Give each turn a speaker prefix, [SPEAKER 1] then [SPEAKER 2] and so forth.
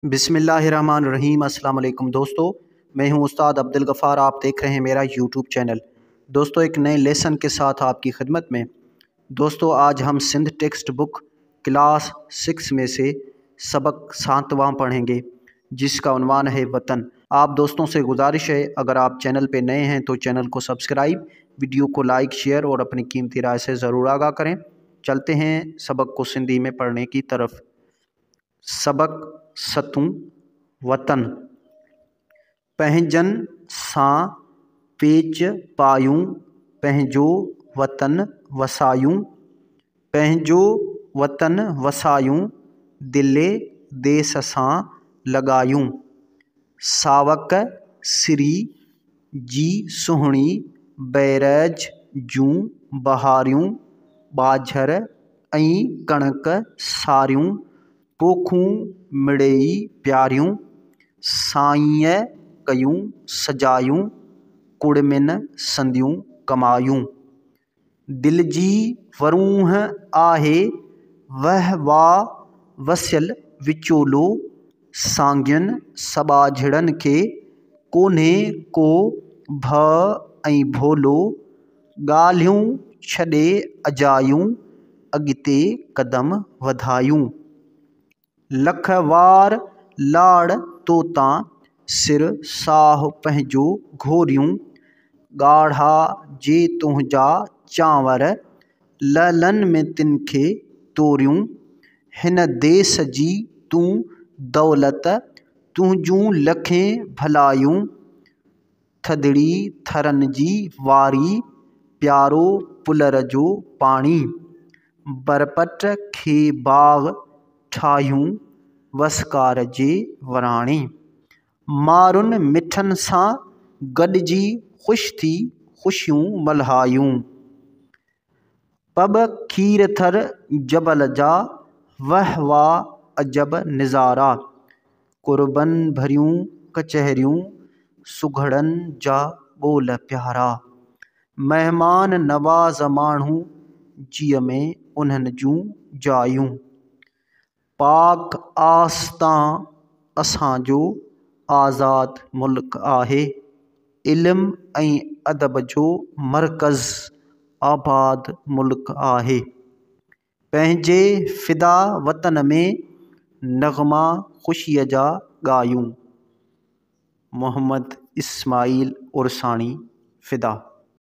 [SPEAKER 1] बिस्मिल्लाहिर्रहमानिर्रहीम। अस्सलाम वालेकुम दोस्तों, मैं हूं उस्ताद अब्दुल गफ़ार। आप देख रहे हैं मेरा यूट्यूब चैनल। दोस्तों, एक नए लेसन के साथ आपकी खिदमत में। दोस्तों, आज हम सिंध टेक्स्ट बुक क्लास 6 में से सबक 7वां पढ़ेंगे, जिसका उन्वान है वतन। आप दोस्तों से गुजारिश है, अगर आप चैनल पे नए हैं तो चैनल को सब्सक्राइब, वीडियो को लाइक, शेयर और अपनी कीमती राय से ज़रूर आगाह करें। चलते हैं सबक को सिंधी में पढ़ने की तरफ। सबक 7 वतन। पंहिंजन सां पेच पायूं, पंहिंजो वतन वसायूं। पंहिंजो वतन वसायूं, दिले देस सां लॻायूं। सावक सिरी जी सुहिणी, बैरज जूं बहारियूं। ॿाझर ऐं कणक सारियूं, पोखूं मिड़ेई प्यारियूं। साईंअ कयूं सजायूं, कुड़मिन संदियूं कमायूं। दिल जी वरूह आहे, वह वाह वसियल विचोलो। सांगियुनि सॿाझड़नि खे कोन्हे को भउ ऐं भोलो। ॻाल्हियूं छॾे अजायूं, अॻिते क़दम वधायूं। लख वार लाड़ तोतां, सिर साह पंहिंजो घोरियूं। ॻाढ़ा जे तुंहिंजा चांवर, लहलन में तिन खे तोरियूं। हिन देस जी तूं दौलत, तुंहिंजूं लखें भलायूं। थधिड़ी थरनि जी वारी, प्यारो पुलर जो पाणी। बरपट खे बाग़ ठाहियूं, वसकार जे वराणी। मारुनि मिठनि सां गॾिजी ख़ुशि थी ख़ुशियूं मल्हायूं। पब खीर थर जबल जा, वह वाह अजब निज़ारा। कुरबन भरियूं कचहरियूं, सुघड़नि जा ॿोल प्यारा। महिमान नवाज़ माण्हू, जीअ में उन्हनि जूं जायूं। पाक आस्तां असांजो आज़ाद मुल्क आहे, इल्म ऐं अदब जो मरकज़ आबाद मुल्क आहे। पंहिंजे फ़िदा वतन में नग़मा ख़ुशीअ जा ॻायूं। मोहम्मद इस्माइल उर्साणी, फ़िदा।